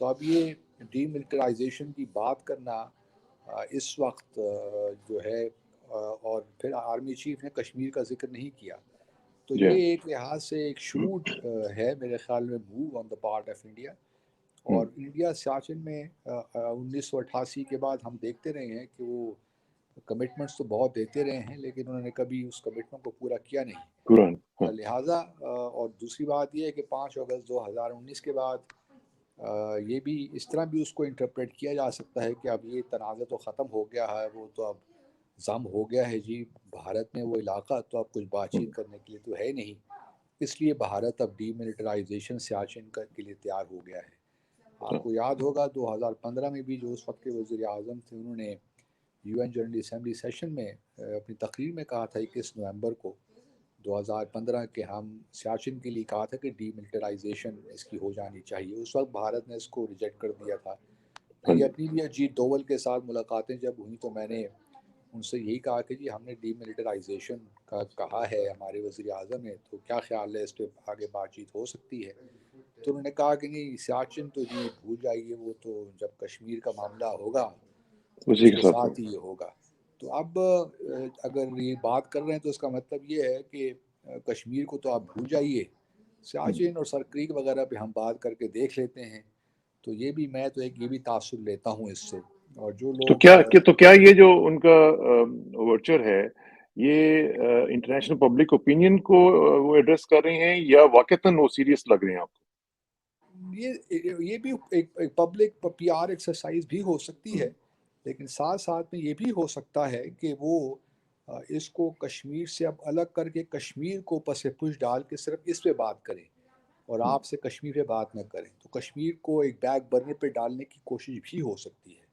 تو اب یہ ڈی ملٹرائزیشن کی بات کرنا اس وقت جو ہے اور پھر آرمی چیف نے کشمیر کا ذکر نہیں کیا، تو جی یہ ایک لحاظ سے ایک شروڈ ہے میرے خیال میں move on the part of India. اور انڈیا سیاچن میں 1988 کے بعد ہم دیکھتے رہے ہیں کہ وہ کمٹمنٹس تو بہت دیتے رہے ہیں لیکن انہوں نے کبھی اس کمٹمنٹ کو پورا کیا نہیں. قرآن. ہاں لہٰذا اور دوسری بات یہ ہے کہ 5 اگست 2019 کے بعد یہ بھی اس طرح بھی اس کو انٹرپریٹ کیا جا سکتا ہے کہ اب یہ تنازع تو ختم ہو گیا ہے، وہ تو اب ضم ہو گیا ہے جی بھارت میں وہ علاقہ، تو اب کچھ بات چیت کرنے کے لیے تو ہے نہیں، اس لیے بھارت اب ڈی ملٹرائزیشن سیاچن کے لیے تیار ہو گیا ہے. آپ کو یاد ہوگا 2015 میں بھی جو اس وقت کے وزیر اعظم تھے انہوں نے U N general assembly session میں اپنی تقریر میں کہا تھا 21 نومبر کو 2015 کہ ہم سیاچن کے لیے کہا تھا کہ ڈی ملٹرائزیشن اس کی ہو جانی چاہیے. اس وقت بھارت نے اس کو ریجیکٹ کر دیا تھا. میری اپنی بھی اجیت دوول کے ساتھ ملاقاتیں جب ہوئیں تو میں نے ان سے یہی کہا کہ جی ہم نے ڈی ملٹرائزیشن کا کہا ہے ہمارے وزیر اعظم نے، تو کیا خیال ہے اس پہ آگے بات چیت ہو سکتی ہے؟ تو انہوں نے کہا کہ نہیں سیاچن تو جی بھول جائیے، وہ تو جب کشمیر کا معاملہ ہوگا تو اسی اس کے کے ساتھ. ساتھ ہی یہ ہوگا. تو اب اگر یہ بات کر رہے ہیں تو اس کا مطلب یہ ہے کہ کشمیر کو تو آپ بھول جائیے، سیاچن اور سر کریک وغیرہ پہ ہم بات کر کے دیکھ لیتے ہیں. تو یہ بھی میں تو ایک یہ بھی تاثر لیتا ہوں اس سے. اور جو لوگ تو کیا یہ جو ان کا ورچر ہے یہ انٹرنیشنل پبلک اوپینین کو وہ ایڈریس کر رہے ہیں یا واقعتاً وہ سیریس لگ رہے ہیں آپ کو؟ یہ بھی ایک پبلک پی آر ایکسرسائز بھی ہو سکتی ہے، لیکن ساتھ ساتھ میں یہ بھی ہو سکتا ہے کہ وہ اس کو کشمیر سے اب الگ کر کے کشمیر کو پس پش ڈال کے صرف اس پہ بات کریں اور آپ سے کشمیر پہ بات نہ کریں، تو کشمیر کو ایک بیک برنر پہ ڈالنے کی کوشش بھی ہو سکتی ہے.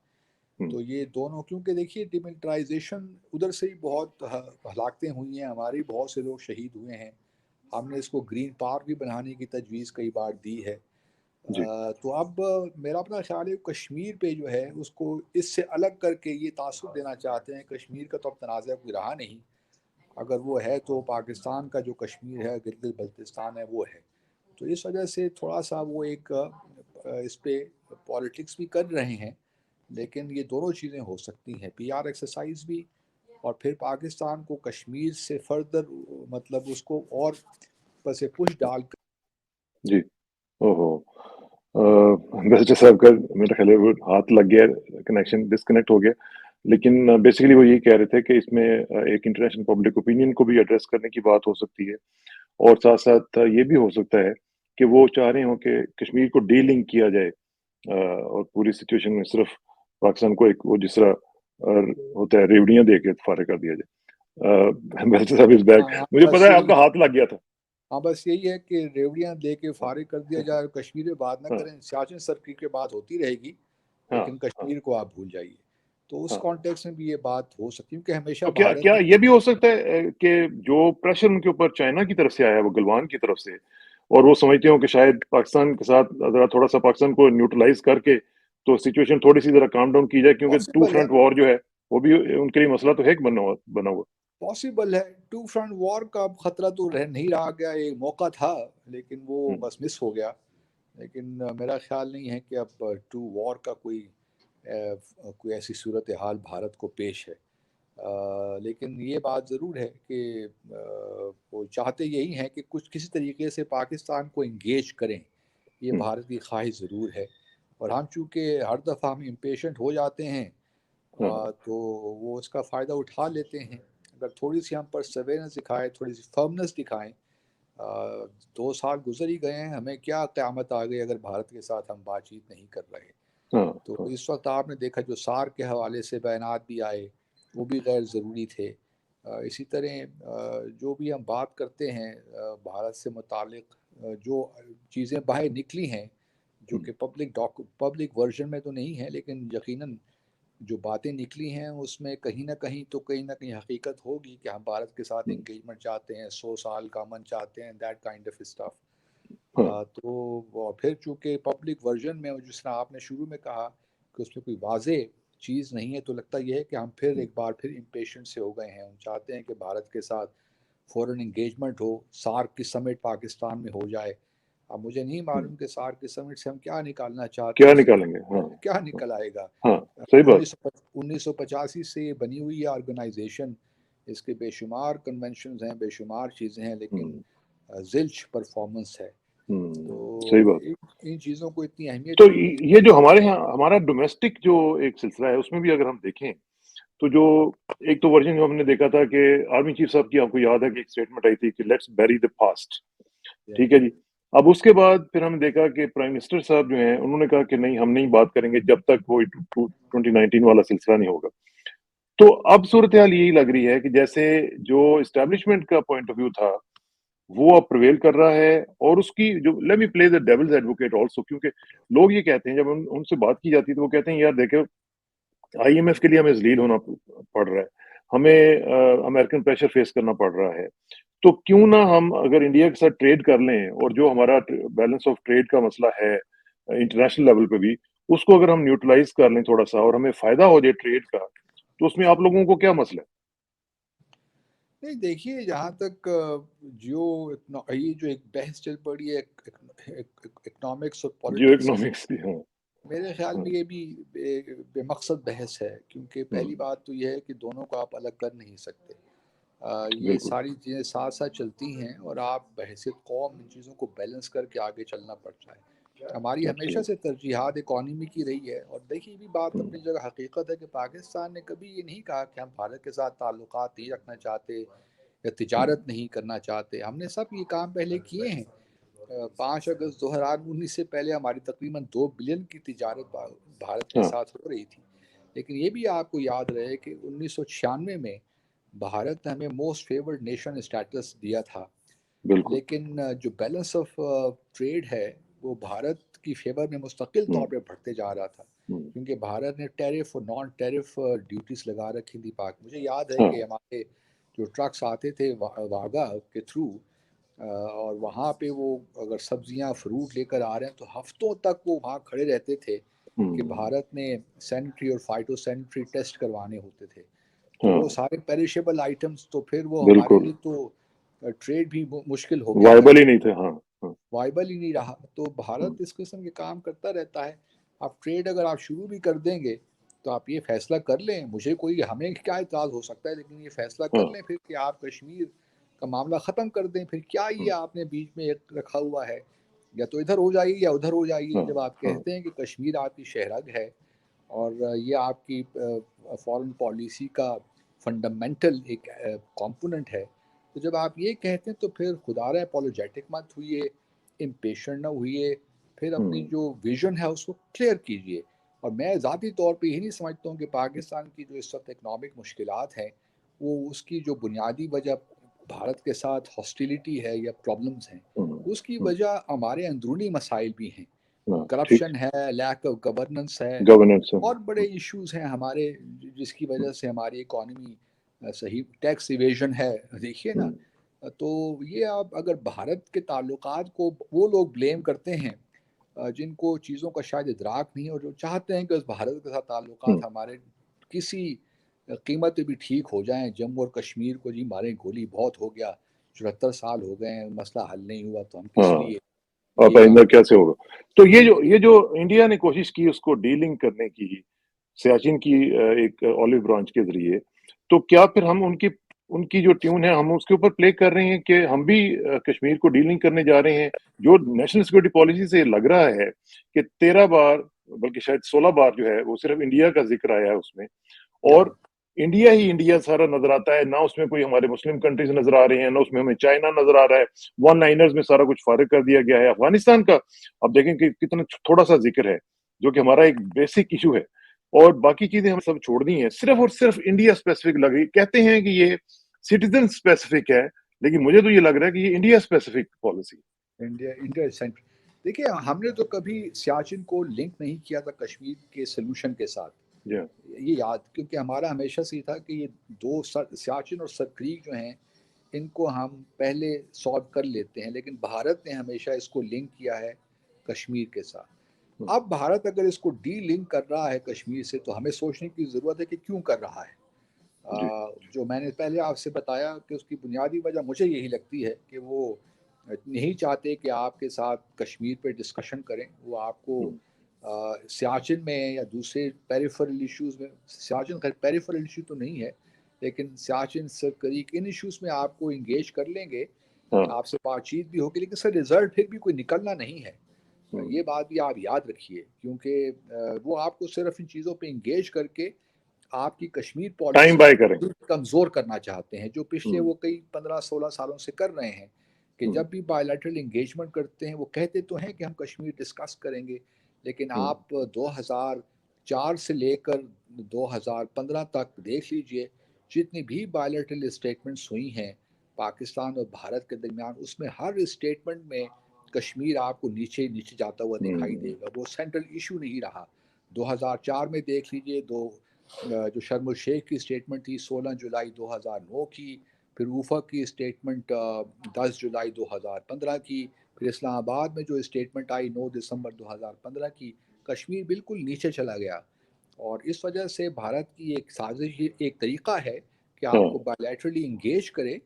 تو یہ دونوں، کیونکہ دیکھیے ڈی ملٹرائزیشن ادھر سے ہی بہت ہلاکتیں ہوئی ہیں، ہمارے بہت سے لوگ شہید ہوئے ہیں، ہم نے اس کو گرین پارک بھی بنانے کی تجویز کئی بار دی ہے. جی تو اب میرا اپنا خیال ہے کشمیر پہ جو ہے اس کو اس سے الگ کر کے یہ تاثر دینا چاہتے ہیں. کشمیر کا تو اب تنازع کوئی رہا نہیں، اگر وہ ہے تو پاکستان کا جو کشمیر ہے گلگت بلتستان ہے وہ ہے. تو اس وجہ سے تھوڑا سا وہ ایک اس پہ پالیٹکس بھی کر رہے ہیں، لیکن یہ دونوں چیزیں ہو سکتی ہیں، پی آر ایکسرسائز بھی اور پھر پاکستان کو کشمیر سے فردر مطلب اس کو اور پس پش ڈال کر. جی ویسے صاحب کا میرا خیال ہے وہ ہاتھ لگ گیا، کنیکشن ڈسکنیکٹ ہو گیا، لیکن بیسیکلی وہ یہی کہہ رہے تھے کہ اس میں ایک انٹرنیشنل پبلک اوپینین کو بھی ایڈریس کرنے کی بات ہو سکتی ہے، اور ساتھ ساتھ یہ بھی ہو سکتا ہے کہ وہ چاہ رہے ہوں کہ کشمیر کو ڈی لنک کیا جائے اور پوری سچویشن میں صرف پاکستان کو ایک وہ جس طرح ہوتا ہے ریوڑیاں دے کے فارغ کر دیا جائے. ویسے صاحب از بیک، مجھے پتا ہے آپ کا ہاتھ لگ گیا تھا. ہاں بس یہی ہے کہ ریوڑیاں دے کے فارغ کر دیا جائے اور کشمیر میں بات نہ کریں. سیاچن سرکل کی بات ہوتی رہے گی لیکن کشمیر کو آپ بھول جائیے. تو اس کانٹیکس میں بھی یہ بات ہو سکتی ہے کہ ہمیشہ تو بھارت کیا یہ بھی ہو سکتا ہے کہ جو پریشر ان کے اوپر چائنا کی طرف سے آیا ہے وہ گلوان کی طرف سے، اور وہ سمجھتے ہوں کہ شاید پاکستان کے ساتھ ذرا تھوڑا سا پاکستان کو نیوٹرلائز کر کے تو سچویشن تھوڑی سی ذرا کام ڈاؤن کی جائے، کیونکہ ٹو پاسبل ہے، فرنٹ وار جو ہے وہ بھی ان کے لیے مسئلہ تو ہے کہ بنا ہوا. پاسبل ہے. ٹو فرنٹ وار کا خطرہ تو رہ نہیں رہا گیا، ایک موقع تھا لیکن وہ بس مس ہو گیا. لیکن میرا خیال نہیں ہے کہ اب ٹو وار کا کوئی ایسی صورتحال بھارت کو پیش ہے. لیکن یہ بات ضرور ہے کہ وہ چاہتے یہی ہیں کہ کچھ کسی طریقے سے پاکستان کو انگیج کریں، یہ بھارت کی خواہش ضرور ہے. اور ہم چونکہ ہر دفعہ ہم امپیشنٹ ہو جاتے ہیں تو وہ اس کا فائدہ اٹھا لیتے ہیں. اگر تھوڑی سی ہم پر سرویلنس دکھائیں، تھوڑی سی فرمنس دکھائیں. 2 سال گزر ہی گئے ہیں، ہمیں کیا قیامت آ گئی اگر بھارت کے ساتھ ہم بات چیت نہیں کر رہے. تو اس وقت آپ نے دیکھا جو سار کے حوالے سے بیانات بھی آئے وہ بھی غیر ضروری تھے. اسی طرح جو بھی ہم بات کرتے ہیں بھارت سے متعلق جو چیزیں باہر نکلی ہیں جو کہ پبلک ورژن میں تو نہیں ہے، لیکن یقیناً جو باتیں نکلی ہیں اس میں کہیں نہ کہیں حقیقت ہوگی کہ ہم بھارت کے ساتھ انگیجمنٹ چاہتے ہیں، 100 سال کا امن چاہتے ہیں، دیٹ کائنڈ آف اسٹف. تو پھر چونکہ پبلک ورژن میں جس طرح آپ نے شروع میں کہا کہ اس میں کوئی واضح چیز نہیں ہے، تو لگتا یہ ہے کہ ہم پھر ایک بار پھر امپیشنٹ سے ہو گئے ہیں. ہم چاہتے ہیں کہ بھارت کے ساتھ فورن انگیجمنٹ ہو، سارک کی سمٹ پاکستان میں ہو جائے. اب مجھے نہیں معلوم کہ سارک کے سمٹ سے ہم کیا نکالنا چاہتے ہیں، کیا اس سے نکالیں گے؟ ہاں کیا نکل آئے گا۔ ہاں، صحیح بات۔ 1985 سے یہ بنی ہوئی ہے آرگنائزیشن، اس کے بے شمار کنونشنز ہیں، بے شمار چیزیں ہیں، لیکن زلچ پرفارمنس ہے۔ تو صحیح بات۔ ان چیزوں کو اتنی اہمیت تو نہیں ہے۔ یہ جو ہمارے یہاں ہمارا ڈومیسٹک جو ایک سلسلہ ہے اس میں بھی اگر ہم دیکھیں تو جو ایک تو ورژن جو ہم نے دیکھا تھا کہ آرمی چیف صاحب کی، آپ کو یاد ہے کہ ایک اسٹیٹمنٹ آئی تھی کہ لیٹس بیری دا پاسٹ، ٹھیک ہے جی۔ اب اس کے بعد پھر ہم نے دیکھا کہ پرائم منسٹر صاحب جو ہیں انہوں نے کہا کہ نہیں، ہم نہیں بات کریں گے جب تک وہ 2019 والا سلسلہ نہیں ہوگا۔ تو اب صورتحال یہی لگ رہی ہے کہ جیسے جو اسٹیبلشمنٹ کا پوائنٹ آف ویو تھا وہ اب پرویل کر رہا ہے، اور اس کی جو لیٹ می پلے دا ڈیولز ایڈوکیٹ آلسو، کیونکہ لوگ یہ کہتے ہیں جب ان سے بات کی جاتی ہے تو وہ کہتے ہیں یار دیکھو آئی ایم ایف کے لیے ہمیں ذلیل ہونا پڑ رہا ہے، ہمیں امریکن پریشر فیس کرنا پڑ رہا ہے، تو کیوں نہ ہم اگر انڈیا کے ساتھ ٹریڈ کر لیں، اور جو ہمارا بیلنس آف ٹریڈ کا مسئلہ ہے انٹرنیشنل لیول پہ بھی، اس کو اگر ہم نیوٹرلائز کر لیں تھوڑا سا اور ہمیں فائدہ ہو جائے ٹریڈ کا، تو اس میں آپ لوگوں کو کیا مسئلہ ہے؟ نہیں دیکھیے، جہاں تک یہ جو ایک بحث چل پڑی ہے اکنامکس اور جیو پالیٹکس کی، اکنامکس کی، ہاں میرے خیال ہاں میں یہ بھی بے مقصد بحث ہے، کیونکہ پہلی بات تو یہ ہے کہ دونوں کو آپ الگ کر نہیں سکتے۔ یہ بالکل ساری چیزیں ساتھ ساتھ چلتی ہیں، اور آپ بحیثیت قوم ان چیزوں کو بیلنس کر کے آگے چلنا پڑتا ہے۔ ہماری ہمیشہ سے ایبسولوٹ ترجیحات اکانومی کی رہی ہے، اور دیکھیے یہ بھی بات اپنی جگہ حقیقت ہے کہ پاکستان نے کبھی یہ نہیں کہا کہ ہم بھارت کے ساتھ تعلقات نہیں رکھنا چاہتے یا تجارت نہیں کرنا چاہتے۔ ہم نے سب یہ کام پہلے کیے ہیں۔ 5 اگست 2019 سے پہلے ہماری تقریباً 2 بلین کی تجارت بھارت کے ہاں ساتھ ہو رہی تھی، لیکن یہ بھی آپ کو یاد رہے کہ 1996 میں بھارت نے ہمیں موسٹ فیورڈ نیشن اسٹیٹس دیا تھا، بالکل لیکن جو بیلنس آف ٹریڈ ہے وہ بھارت کی فیور میں مستقل طور پہ بڑھتے جا رہا تھا، کیونکہ بھارت نے ٹیرف اور نان ٹیرف ڈیوٹیز لگا رکھی تھی پاک۔ مجھے یاد ہے ہاں کہ ہمارے جو ٹرکس آتے تھے واگا کے تھرو، اور وہاں پہ وہ اگر سبزیاں فروٹ لے کر آ رہے ہیں تو ہفتوں تک وہ وہاں کھڑے رہتے تھے کہ بھارت نے سینیٹری اور فائٹو سینیٹری ٹیسٹ کروانے ہوتے تھے۔ تو ہاں وہ سارے پیریشیبل آئٹمس تو پھر وہ ہمارے بالکل لیے تو ٹریڈ بھی مشکل ہو گیا وائبل کرتا، ہی نہیں تھے، ہاں ہاں وائبل ہی نہیں رہا۔ تو بھارت اس قسم کے کام کرتا رہتا ہے۔ آپ ٹریڈ اگر آپ شروع بھی کر دیں گے تو آپ یہ فیصلہ کر لیں، مجھے کوئی ہمیں کیا اعتراض ہو سکتا ہے، لیکن یہ فیصلہ کر ہاں لیں پھر کہ آپ کشمیر کا معاملہ ختم کر دیں، پھر کیا یہ آپ نے بیچ میں ایک رکھا ہوا ہے، یا تو ادھر ہو جائیے یا ادھر ہو جائیے۔ ہاں جب آپ ہاں کہتے ہیں کہ کشمیر آپ کی شہرگ ہے اور یہ آپ کی فارن پالیسی کا فنڈامنٹل ایک کمپوننٹ ہے، تو جب آپ یہ کہتے ہیں تو پھر خدا رہا اپولوجیٹک مت ہوئیے، امپیشنٹ نہ ہوئیے، پھر اپنی جو ویژن ہے اس کو کلیئر کیجئے۔ اور میں ذاتی طور پہ یہ نہیں سمجھتا ہوں کہ پاکستان کی جو اس وقت اکنامک مشکلات ہیں وہ اس کی جو بنیادی وجہ بھارت کے ساتھ ہاسٹیلیٹی ہے یا پرابلمز ہیں، اس کی وجہ ہمارے اندرونی مسائل بھی ہیں۔ ہاں ٹھیک، کرپشن ہے، لیک آف گورننس ہے، گورننس اور بڑے ایشوز ہیں ہمارے جس کی وجہ سے ہماری اکانومی صحیح، ٹیکس ایویژن ہے، دیکھیے نا۔ تو یہ آپ اگر بھارت کے تعلقات کو وہ لوگ بلیم کرتے ہیں جن کو چیزوں کا شاید ادراک نہیں ہے، اور جو چاہتے ہیں کہ اس بھارت کے ساتھ تعلقات ہمارے کسی قیمت پہ بھی ٹھیک ہو جائیں، جموں اور کشمیر کو جی مارے گولی، بہت ہو گیا، 74 سال ہو گئے ہیں، مسئلہ حل نہیں ہوا تو ہم کس ہاں لیے آپ یہ آئندہ آپ کیسے ہوگا؟ تو جی یہ جو انڈیا نے کوشش کی اس کو ڈیلنگ کرنے کی سیاچن کی ایک آلیو برانچ کے ذریعے، تو کیا پھر ہم ان کی جو ٹیون ہے ہم اس کے اوپر پلے کر رہے ہیں کہ ہم بھی کشمیر کو ڈیلنگ کرنے جا رہے ہیں؟ جو نیشنل سیکورٹی پالیسی سے لگ رہا ہے کہ 13 بار بلکہ شاید 16 بار جو ہے وہ صرف انڈیا کا ذکر آیا ہے اس میں، یا اور انڈیا ہی انڈیا سارا نظر آتا ہے، نہ اس میں کوئی ہمارے مسلم کنٹریز نظر آ رہے ہیں، نہ اس میں ہمیں چائنا نظر آ رہا ہے، ون لائنرز میں سارا کچھ فارغ کر دیا گیا ہے افغانستان کا۔ اب دیکھیں کہ کتنا تھوڑا سا ذکر ہے جو کہ ہمارا ایک بیسک ایشو ہے، اور باقی چیزیں ہم سب چھوڑ دی ہیں، صرف اور صرف انڈیا اسپیسیفک لگ رہی، کہتے ہیں کہ یہ سٹیزن اسپیسیفک ہے، لیکن مجھے تو یہ لگ رہا ہے کہ یہ India specific policy. India centre, دیکھیے ہم نے تو کبھی سیاچن کو لنک نہیں کیا تھا کشمیر کے سلوشن کے ساتھ، جی یہ یاد، کیونکہ ہمارا ہمیشہ سے یہ تھا کہ یہ دو سیاچن اور سرکریک جو ہیں ان کو ہم پہلے سالو کر لیتے ہیں، لیکن بھارت نے ہمیشہ اس کو لنک کیا ہے کشمیر کے ساتھ۔ اب بھارت اگر اس کو ڈی لنک کر رہا ہے کشمیر سے تو ہمیں سوچنے کی ضرورت ہے کہ کیوں کر رہا ہے۔ جی جو میں نے پہلے آپ سے بتایا کہ اس کی بنیادی وجہ مجھے یہی لگتی ہے کہ وہ نہیں چاہتے کہ آپ کے ساتھ کشمیر پہ ڈسکشن کریں. وہ آپ کو سیاچن میں یا دوسرے پیریفرل ایشوز میں، سیاچن خیر پیریفرل ایشو تو نہیں ہے، لیکن سیاچن سرکریک ان ایشوز میں آپ کو انگیج کر لیں گے، آپ سے بات چیت بھی ہوگی، لیکن سر رزلٹ پھر بھی کوئی نکلنا نہیں ہے. یہ بات بھی آپ یاد رکھیے، کیونکہ وہ آپ کو صرف ان چیزوں پہ انگیج کر کے آپ کی کشمیر ٹائم پالیسی بائی کریں. کو کمزور کرنا چاہتے ہیں، جو پچھلے وہ کئی 15-16 سالوں سے کر رہے ہیں، کہ جب بھی بائی لیٹرل انگیجمنٹ کرتے ہیں وہ کہتے تو ہیں کہ ہم کشمیر ڈسکس کریں گے، لیکن آپ 2004 سے لے کر 2015 تک دیکھ لیجئے جتنی بھی بائی لیٹرل اسٹیٹمنٹس ہوئی ہیں پاکستان اور بھارت کے درمیان، اس میں ہر اسٹیٹمنٹ میں کشمیر آپ کو نیچے نیچے جاتا ہوا دکھائی دے گا. وہ سینٹرل ایشو نہیں رہا. 2004 میں دیکھ لیجئے جو شرم الشیخ کی اسٹیٹمنٹ تھی 16 جولائی 2009 کی، پھر وفاق کی اسٹیٹمنٹ 10 جولائی 2015 کی، پھر اسلام آباد میں جو اسٹیٹمنٹ آئی 9 دسمبر 2015 کی، کشمیر بالکل نیچے چلا گیا. اور اس وجہ سے بھارت کی ایک سازش، ایک طریقہ ہے کہ آپ کو بائیلیٹرلی انگیج کرے،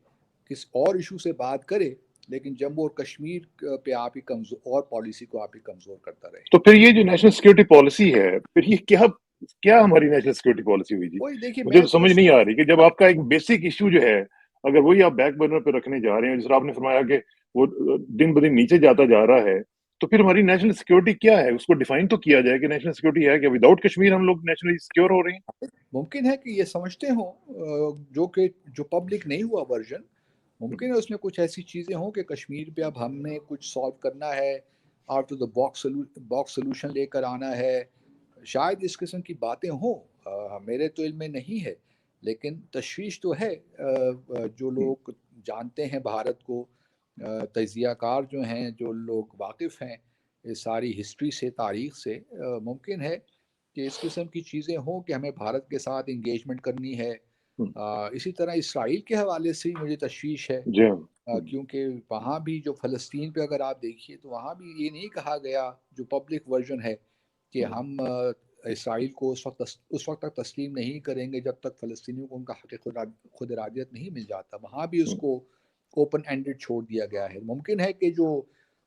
کس اور ایشو سے بات کرے، لیکن جموں اور کشمیر پہ آپ ہی کمزور اور پالیسی کو آپ ہی کمزور کرتا رہے. تو پھر یہ جو نیشنل سیکورٹی پالیسی ہے، پھر یہ کیا ہماری نیشنل سیکورٹی پالیسی ہوئی جی؟ وہی دیکھیے، مجھے میں تو تو سمجھ نہیں آ رہی کہ جب آپ کا ایک بیسک ایشو جو ہے، اگر وہی آپ بیک برنر پہ رکھنے جا رہے ہیں، جس طرح آپ نے فرمایا کہ وہ دن بدن نیچے جاتا جا رہا ہے، تو پھر ہماری نیشنل سیکورٹی کیا ہے؟ اس کو ڈیفائن تو کیا جائے کہ نیشنل سیکورٹی ہے کہ وداؤٹ کشمیر ہم لوگ نیشنلی سیکیور ہو رہے ہیں. ممکن ہے کہ یہ سمجھتے ہوں، جو پبلک نہیں ہوا ورژن، ممکن ہے اس میں کچھ ایسی چیزیں ہوں کہ کشمیر پہ اب ہم نے کچھ سالو کرنا ہے، out of the box solution لے کر آنا ہے، شاید اس قسم کی باتیں ہوں، میرے تو علم میں نہیں ہے. لیکن تشویش تو ہے. جو لوگ جانتے ہیں بھارت کو، تجزیہ کار جو ہیں، جو لوگ واقف ہیں اس ساری ہسٹری سے، تاریخ سے، ممکن ہے کہ اس قسم کی چیزیں ہوں کہ ہمیں بھارت کے ساتھ انگیجمنٹ کرنی ہے. اسی طرح اسرائیل کے حوالے سے مجھے تشویش ہے، جی کیونکہ وہاں بھی جو فلسطین پہ اگر آپ دیکھیے تو وہاں بھی یہ نہیں کہا گیا، جو پبلک ورژن ہے، کہ ہم اسرائیل کو اس وقت تک تسلیم نہیں کریں گے جب تک فلسطینیوں کو ان کا حق خود ارادیت نہیں مل جاتا. وہاں بھی اس کو اوپن اینڈڈ چھوڑ دیا گیا ہے. ممکن ہے کہ جو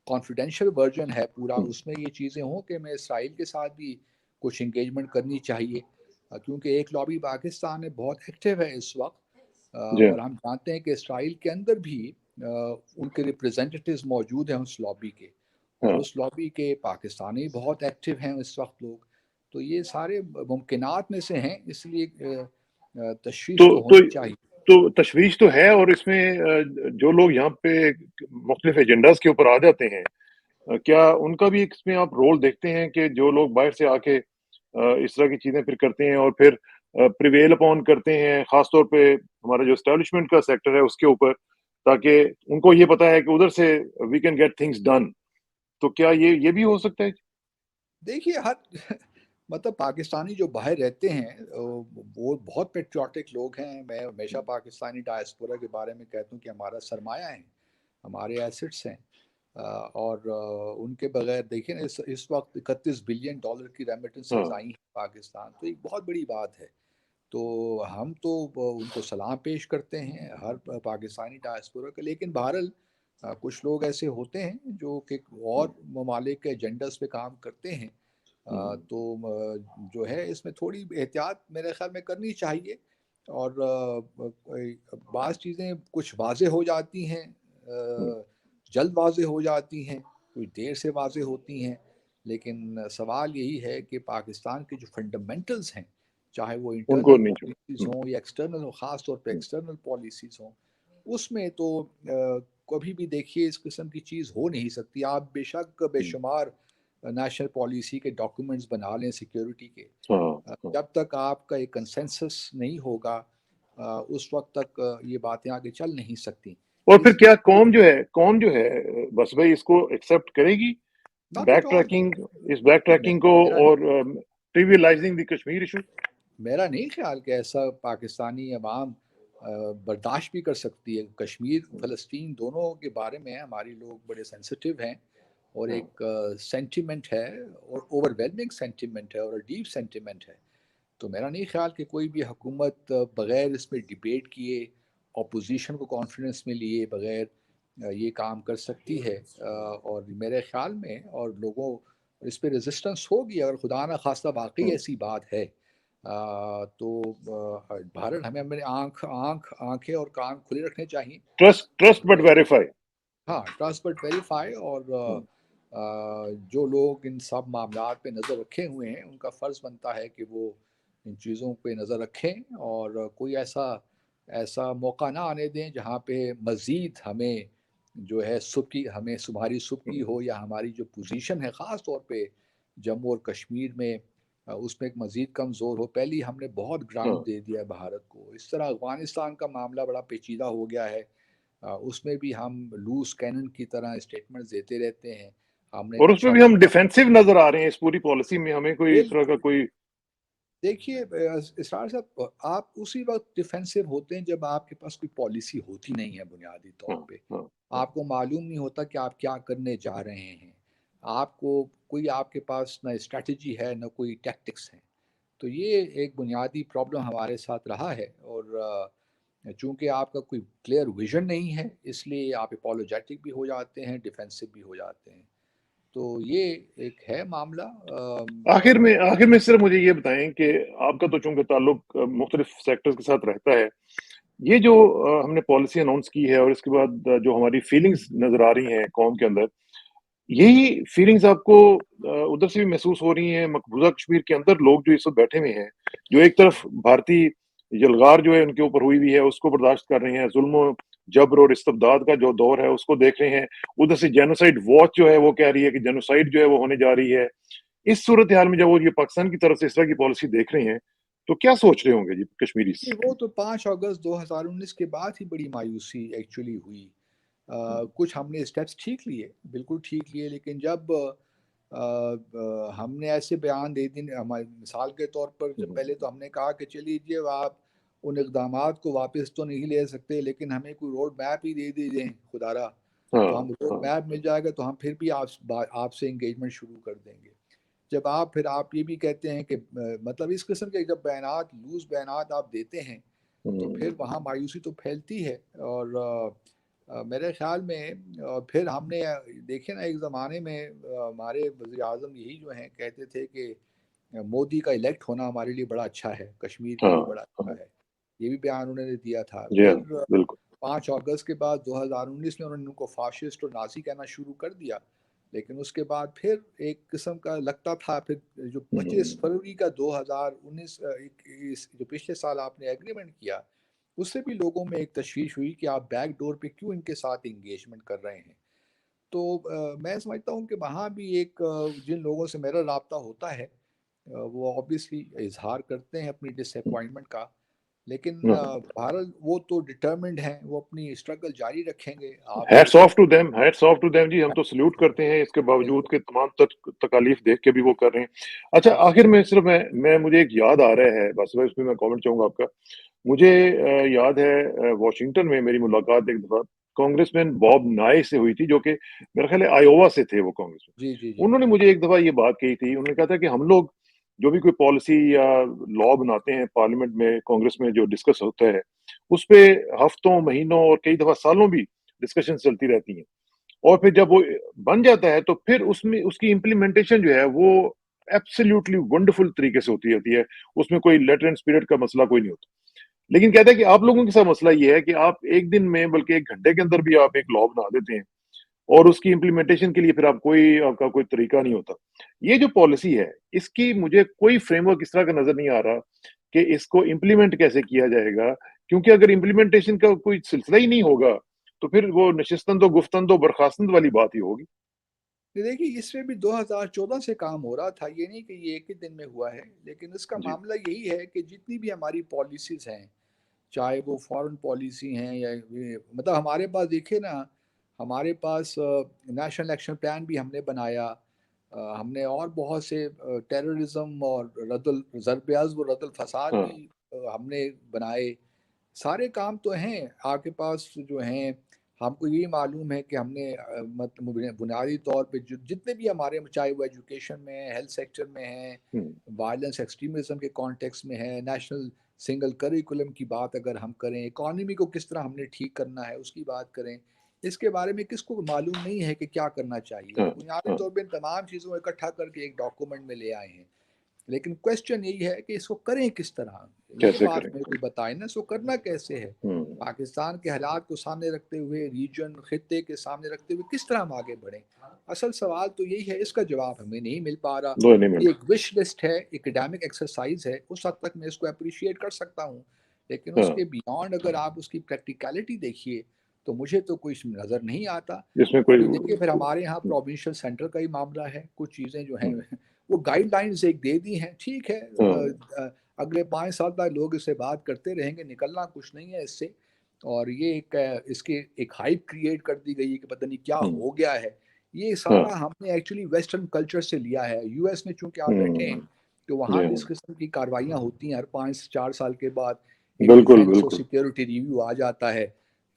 کانفیڈینشیل ورژن ہے پورا، اس میں یہ چیزیں ہوں کہ میں اسرائیل کے ساتھ بھی کچھ انگیجمنٹ کرنی چاہیے، کیونکہ ایک لابی پاکستان میں بہت ایکٹیو ہے اس وقت، جی اور ہم جانتے ہیں کہ اسرائیل کے اندر بھی ان کے ریپریزنٹیٹیوز موجود ہیں اس لابی کے، اور اس لابی کے پاکستانی بہت ایکٹیو ہیں اس وقت لوگ. تو یہ سارے ممکنات میں سے ہیں، اس لیے تشویش تو ہونی چاہیے. تو تشویش تو ہے، اور اس میں جو لوگ یہاں پہ مختلف ایجنڈاز کے اوپر آ جاتے ہیں، کیا ان کا بھی اس میں آپ رول دیکھتے ہیں کہ جو لوگ باہر سے آ کے اس طرح کی چیزیں پھر کرتے ہیں اور پھر پریویل اپون کرتے ہیں، خاص طور پہ ہمارا جو اسٹیبلشمنٹ کا سیکٹر ہے اس کے اوپر، تاکہ ان کو یہ پتا ہے کہ ادھر سے we can get things done? تو کیا یہ بھی ہو سکتا ہے؟ دیکھیے، مطلب پاکستانی جو باہر رہتے ہیں وہ بہت پیٹریوٹک لوگ ہیں. میں ہمیشہ پاکستانی ڈائسپورا کے بارے میں کہتا ہوں کہ ہمارا سرمایہ ہے، ہمارے ایسٹس ہیں، اور ان کے بغیر دیکھیں نا، اس وقت $31 بلین کی ریمیٹنسز آئی ہیں پاکستان، تو ایک بہت بڑی بات ہے. تو ہم تو ان کو سلام پیش کرتے ہیں ہر پاکستانی ڈائسپورا کا. لیکن بہرحال کچھ لوگ ایسے ہوتے ہیں جو کہ اور ممالک کے ایجنڈاز پہ کام کرتے ہیں، تو جو ہے اس میں تھوڑی احتیاط میرے خیال میں کرنی چاہیے. اور بعض چیزیں کچھ واضح ہو جاتی ہیں، جلد واضح ہو جاتی ہیں، کچھ دیر سے واضح ہوتی ہیں. لیکن سوال یہی ہے کہ پاکستان کے جو فنڈامنٹلز ہیں، چاہے وہ ان کو انٹرنل نہیں پالیسیز ہوں یا ایکسٹرنل ہوں، خاص طور پہ ایکسٹرنل پالیسیز ہوں، اس میں تو کبھی بھی دیکھیے اس قسم کی چیز ہو نہیں سکتی. آپ بے شک بے شمار نیشنل پالیسی کے ڈاکومنٹس بنا لیں سیکیورٹی کے، جب تک آپ کا ایک کنسنسس نہیں ہوگا اس وقت تک یہ باتیں آگے چل نہیں سکتی. اور پھر کیا قوم جو ہے بس بھائی اس کو ایکسیپٹ کرے گی بیک ٹریکنگ کو اور ٹریویلائزنگ دی کشمیر ایشو؟ میرا نہیں خیال کہ ایسا پاکستانی عوام برداشت بھی کر سکتی ہے. کشمیر فلسطین دونوں کے بارے میں ہماری لوگ بڑے سینسٹیو ہیں، اور ایک سینٹیمنٹ ہے، اور اوور ویلمنگ سینٹیمنٹ ہے، اور ڈیپ سینٹیمنٹ ہے. تو میرا نہیں خیال کہ کوئی بھی حکومت بغیر اس میں ڈیبیٹ کیے، اپوزیشن کو کانفیڈنس میں لیے بغیر یہ کام کر سکتی ہے، اور میرے خیال میں اور لوگوں اس پہ ریزسٹنس ہوگی اگر خدا نہ خواستہ واقعی ایسی بات ہے، تو بھارت ہمیں اپنے آنکھیں اور کان کھلے رکھنے چاہیے. Trust but verify. ہاں، ٹرسٹ بٹ ویریفائی. اور جو لوگ ان سب معاملات پہ نظر رکھے ہوئے ہیں ان کا فرض بنتا ہے کہ وہ ان چیزوں پہ نظر رکھیں اور کوئی ایسا موقع نہ آنے دیں جہاں پہ مزید ہمیں جو ہے ہماری سبکی ہو یا ہماری جو پوزیشن ہے خاص طور پہ جموں اور کشمیر میں اس میں ایک مزید کمزور ہو. پہلی ہم نے بہت گراؤنڈ دے دیا ہے بھارت کو. اس طرح افغانستان کا معاملہ بڑا پیچیدہ ہو گیا ہے، اس میں بھی ہم لوز کینن کی طرح اسٹیٹمنٹ دیتے رہتے ہیں. ہم نے اور ایک اس میں اچھا بھی ہم موقع. ڈیفینسو نظر آ رہے ہیں اس پوری پالیسی میں. ہمیں کوئی اس طرح کا کوئی دیکھیے اسرار صاحب، آپ اسی وقت ڈیفینسو ہوتے ہیں جب آپ کے پاس کوئی پالیسی ہوتی نہیں ہے. بنیادی طور پہ آپ کو معلوم نہیں ہوتا کہ آپ کیا کرنے جا رہے ہیں. آپ کے پاس نہ اسٹریٹجی ہے نہ کوئی ٹیکٹکس ہیں. تو یہ ایک بنیادی پرابلم ہمارے ساتھ رہا ہے. اور چونکہ آپ کا کوئی کلیئر ویژن نہیں ہے اس لیے آپ اپولوجیٹک بھی ہو جاتے ہیں، ڈیفینسو بھی ہو جاتے ہیں. تو یہ ایک ہے معاملہ. آخر میں صرف مجھے یہ بتائیں کہ آپ کا تو چونکہ تعلق مختلف سیکٹرز کے ساتھ رہتا ہے، یہ جو ہم نے پالیسی اناؤنس کی ہے اور اس کے بعد جو ہماری فیلنگز نظر آ رہی ہیں قوم کے اندر، یہی فیلنگز آپ کو ادھر سے بھی محسوس ہو رہی ہیں؟ مقبوضہ کشمیر کے اندر لوگ جو اس وقت بیٹھے ہوئے ہیں، جو ایک طرف بھارتی یلغار جو ہے ان کے اوپر ہوئی ہوئی ہے اس کو برداشت کر رہے ہیں، ظلم و جبر اور استبداد کا جو دور ہے اس کو دیکھ رہے ہیں، ادھر سے جینوسائیڈ واچ جو ہے وہ کہہ رہی ہے کہ جینوسائیڈ جو ہے وہ ہونے جا رہی ہے. اس صورتحال میں جب وہ یہ پاکستان کی طرف سے اس طرح کی پالیسی دیکھ رہے ہیں تو کیا سوچ رہے ہوں گے جی کشمیری؟ وہ تو 5 اگست 2019 کے بعد ہی بڑی مایوسی ایکچولی ہوئی. کچھ ہم نے اسٹیپس ٹھیک لیے، بالکل ٹھیک لیے، لیکن جب ہم نے ایسے بیان دے دی، مثال کے طور پر جب پہلے تو ہم نے کہا کہ چلیے جی آپ ان اقدامات کو واپس تو نہیں لے سکتے لیکن ہمیں کوئی روڈ میپ ہی دے دیجیے خدا را، تو ہم روڈ میپ مل جائے گا تو ہم پھر بھی آپ سے انگیجمنٹ شروع کر دیں گے. جب آپ یہ بھی کہتے ہیں کہ مطلب اس قسم کے جب لوز بیانات آپ دیتے ہیں تو پھر وہاں مایوسی تو پھیلتی ہے. اور میرے خیال میں پھر ہم نے دیکھے نا ایک زمانے میں ہمارے وزیر اعظم یہی جو ہیں کہتے تھے کہ مودی کا الیکٹ ہونا ہمارے لیے بڑا اچھا ہے، کشمیر کے لیے بڑا اچھا ہے. یہ بھی بیان انہوں نے دیا تھا. پھر 5 اگست کے بعد 2019 میں انہوں نے ان کو فاشسٹ اور نازی کہنا شروع کر دیا. لیکن اس کے بعد پھر ایک قسم کا لگتا تھا پھر جو 25 فروری کا 2019 جو پچھلے سال آپ نے ایگریمنٹ کیا اس سے بھی لوگوں میں ایک تشویش ہوئی کہ آپ بیک ڈور پہ کیوں ان کے ساتھ انگیجمنٹ کر رہے ہیں. تو میں سمجھتا ہوں کہ وہاں بھی ایک جن لوگوں سے میرا رابطہ ہوتا ہے وہ آبویسلی اظہار کرتے ہیں اپنی ڈس اپوائنٹمنٹ کا، لیکن بہرحال وہ تو ڈٹرمنڈ ہیں، وہ اپنی اسٹرگل جاری رکھیں گے. Hats off to them, hats off to them ji. ہم تو سلیوٹ کرتے ہیں اس کے باوجود کہ تمام تکالیف دیکھ کے بھی وہ کر رہے ہیں. اچھا آخر میں صرف مجھے ایک یاد آ رہا ہے، بس اس میں کامنٹ چاہوں گا آپ کا. مجھے یاد ہے واشنگٹن میں میری ملاقات ایک دفعہ کانگریس مین باب نائے سے ہوئی تھی، جو کہ میرا خیال ہے آئیووا سے تھے وہ کانگریس میں. جی. انہوں نے مجھے ایک دفعہ یہ بات کہی تھی، انہوں نے کہا تھا کہ ہم لوگ جو بھی کوئی پالیسی یا لا بناتے ہیں پارلیمنٹ میں کانگریس میں جو ڈسکس ہوتا ہے اس پہ ہفتوں مہینوں اور کئی دفعہ سالوں بھی ڈسکشن چلتی رہتی ہیں، اور پھر جب وہ بن جاتا ہے تو پھر اس میں اس کی امپلیمنٹیشن جو ہے وہ ایبسلیوٹلی ونڈرفل طریقے سے ہوتی ہے. اس میں کوئی لیٹر اینڈ اسپرٹ کا مسئلہ کوئی نہیں ہوتا. لیکن کہتا ہے کہ آپ لوگوں کے ساتھ مسئلہ یہ ہے کہ آپ ایک دن میں بلکہ 1 گھنٹے کے اندر بھی آپ ایک لا بنا دیتے ہیں اور اس کی امپلیمنٹیشن کے لیے پھر آپ کا کوئی طریقہ نہیں ہوتا. یہ جو پالیسی ہے اس کی مجھے کوئی فریم ورک اس طرح کا نظر نہیں آ رہا کہ اس کو امپلیمنٹ کیسے کیا جائے گا، کیونکہ اگر امپلیمنٹیشن کا کوئی سلسلہ ہی نہیں ہوگا تو پھر وہ نشستند و گفتند و برخاستند والی بات ہی ہوگی. دیکھیے اس میں بھی 2014 سے کام ہو رہا تھا، یہ نہیں کہ یہ ایک ہی دن میں ہوا ہے، لیکن اس کا معاملہ یہی ہے کہ جتنی بھی ہماری پالیسیز ہیں چاہے وہ فارن پالیسی ہیں یا مطلب ہمارے پاس دیکھیں نا، ہمارے پاس نیشنل ایکشن پلان بھی ہم نے بنایا، ہم نے اور بہت سے ٹیررزم اور ضرب عضب و رد الفساد بھی ہم نے بنائے. سارے کام تو ہیں آپ کے پاس جو ہیں. ہم کو یہ معلوم ہے کہ ہم نے بنیادی طور پہ جتنے بھی ہمارے چاہے وہ ایجوکیشن میں ہیں، ہیلتھ سیکٹر میں ہیں، وائلنس ایکسٹریمزم کے کانٹیکس میں ہے، نیشنل سنگل کریکولم کی بات اگر ہم کریں، اکانومی کو کس طرح ہم نے ٹھیک کرنا ہے اس کی بات کریں، اس کے بارے میں کس کو معلوم نہیں ہے کہ کیا کرنا چاہیے. بنیادی طور پہ ان تمام چیزوں کو اکٹھا کر کے ایک ڈاکومنٹ میں لے آئے ہیں, لیکن کوشچن یہی ہے کہ اس کو کریں کس طرح, یہ بات میرے کو بتائیں نا, اس کو کرنا کیسے ہے. پاکستان کے حالات کو سامنے رکھتے ہوئے, ریجن خطے کے سامنے رکھتے ہوئے کس طرح ہم آگے بڑھیں. اصل سوال تو یہی ہے, اس کا جواب ہمیں نہیں مل پا رہا. یہ ایک وش لسٹ ہے, اکیڈیمک ایکسرسائز ہے, اس حد تک میں اس کو اپریشیٹ کر سکتا ہوں, لیکن اس کے بیانڈ اگر آپ اس کی پریکٹیکلٹی دیکھیے تو مجھے تو کوئی نظر نہیں آتا. دیکھیے پھر ہمارے یہاں پروونشل سینٹر کا ہی معاملہ ہے, کچھ چیزیں جو ہیں وہ گائیڈ لائنز ایک دے دی ہیں, ٹھیک ہے, اگلے 5 سال تک لوگ اس سے بات کرتے رہیں گے, نکلنا کچھ نہیں ہے اس سے. اور یہ ایک اس کے ایک ہائپ کریٹ کر دی گئی ہے کہ پتہ نہیں کیا ہو گیا ہے. یہ سارا ہم نے ایکچولی ویسٹرن کلچر سے لیا ہے. یو ایس میں چونکہ آپ بیٹھے ہیں تو وہاں بھی اس قسم کی کاروائیاں ہوتی ہیں, ہر 5-4 سال کے بعد ڈیفینس اور سیکیورٹی ریویو آ جاتا ہے.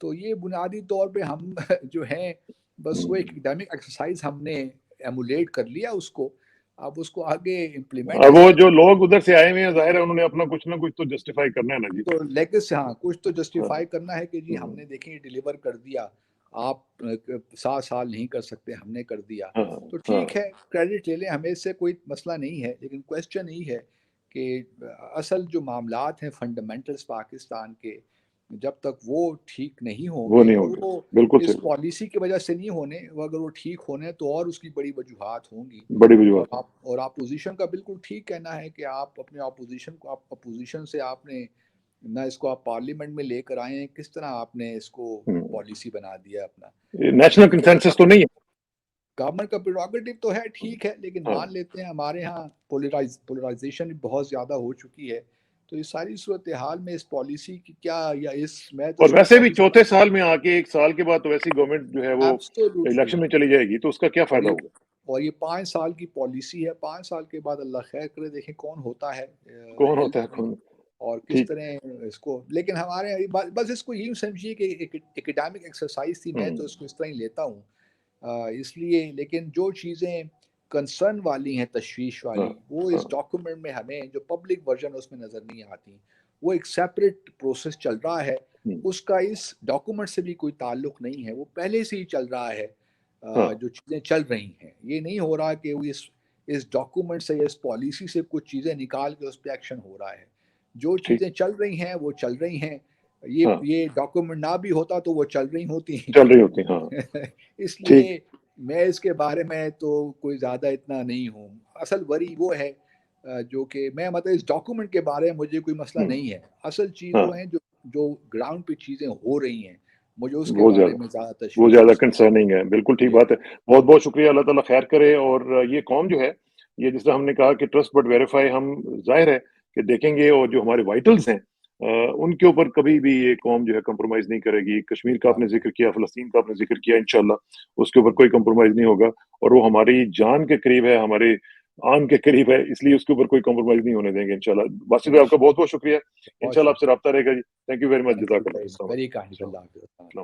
تو یہ بنیادی طور پہ ہم جو ہیں بس وہ ایک اکیڈیمک ایکسرسائز ہم نے ایمولیٹ کر لیا اس کو, اب اس کو آگے امپلیمنٹ. وہ جو لوگ ادھر سے آئے ہوئے ہیں ظاہر ہے انہوں نے اپنا کچھ نہ کچھ تو جسٹیفائی کرنا ہے نا جی, تو لیگس, ہاں کچھ تو جسٹیفائی کرنا ہے کہ جی ہم نے دیکھیں ڈیلیور کر دیا, آپ 7 سال نہیں کر سکتے, ہم نے کر دیا. تو ٹھیک ہے, کریڈٹ لے لیں, ہمیں اس سے کوئی مسئلہ نہیں ہے, لیکن کویسچن یہی ہے کہ اصل جو معاملات ہیں فنڈامنٹلز پاکستان کے, جب تک وہ ٹھیک نہیں ہوں گے, وہ اس پالیسی کی وجہ سے نہیں ہونے, وہ اگر وہ ٹھیک ہونے تو اور اس کی بڑی وجوہات ہوں گی. اور اپوزیشن کا بالکل ٹھیک کہنا ہے کہ آپ اپنے اپوزیشن کو, آپ اپوزیشن سے آپ نے نہ اس کو آپ پارلیمنٹ میں لے کر آئے ہیں, کس طرح آپ نے اس کو پالیسی بنا دیا اپنا. نیشنل کنسنسس تو نہیں ہے, گورنمنٹ کا پریروگیٹو تو ہے, ٹھیک ہے, لیکن مان لیتے ہیں ہمارے ہاں پولرائزیشن بہت زیادہ ہو چکی ہے. تو اس ساری صورتحال میں اس پالیسی کی کیا, یا اس میں تو, اور ویسے بھی چوتھے سال میں آ کے 1 سال کے بعد تو ویسی گورنمنٹ جو ہے وہ الیکشن میں چلی جائے گی, تو اس کا کیا فائدہ ہوگا. اور یہ 5 سال کی پالیسی ہے, 5 سال کے بعد اللہ خیر کرے, دیکھیں کون ہوتا ہے اور کس طرح اس کو. لیکن ہمارے بس اس کو یوں سمجھیے کہ اکیڈیمک ایکسرسائز تھی, میں تو اس کو اس طرح ہی لیتا ہوں اس لیے. لیکن جو چیزیں کنسرن والی ہیں, تشویش والی, وہ اس ڈاکومنٹ میں ہمیں جو پبلک ورژن اس میں نظر نہیں آتی. وہ ایک سیپریٹ پروسیس چل رہا ہے, اس کا اس ڈاکومنٹ سے بھی کوئی تعلق نہیں ہے, وہ پہلے سے ہی چل رہا ہے. جو چیزیں چل رہی ہیں, یہ نہیں ہو رہا کہ وہ اس ڈاکومنٹ سے یا اس پالیسی سے کچھ چیزیں نکال کے اس پہ ایکشن ہو رہا ہے. جو چیزیں چل رہی ہیں وہ چل رہی ہیں, یہ ڈاکومنٹ نہ بھی ہوتا تو وہ چل رہی ہوتی ہیں. اس لیے میں اس کے بارے میں تو کوئی زیادہ اتنا نہیں ہوں. اصل وری وہ ہے جو کہ میں مطلب اس ڈاکومنٹ کے بارے میں مجھے کوئی مسئلہ نہیں ہے, اصل چیز وہ ہیں جو گراؤنڈ پہ چیزیں ہو رہی ہیں, مجھے اس کے بارے میں وہ زیادہ کنسرننگ ہے. بالکل ٹھیک بات ہے, بہت بہت شکریہ, اللہ تعالیٰ خیر کرے. اور یہ قوم جو ہے, یہ جس طرح ہم نے کہا کہ ٹرسٹ بٹ ویریفائی, ہم ظاہر ہے کہ دیکھیں گے, اور جو ہمارے وائٹلز ہیں ان کے اوپر کبھی بھی یہ قوم جو ہے کمپرومائز نہیں کرے گی. کشمیر کا آپ نے ذکر کیا, فلسطین کا آپ نے ذکر کیا, انشاءاللہ اس کے اوپر کوئی کمپرومائز نہیں ہوگا, اور وہ ہماری جان کے قریب ہے, ہمارے آن کے قریب ہے, اس لیے اس کے اوپر کوئی کمپرومائز نہیں ہونے دیں گے انشاءاللہ. باسط بھائی آپ کا بہت بہت شکریہ, انشاءاللہ آپ سے رابطہ رہے گا جی. تھینک یو ویری مچ, جزاک اللہ.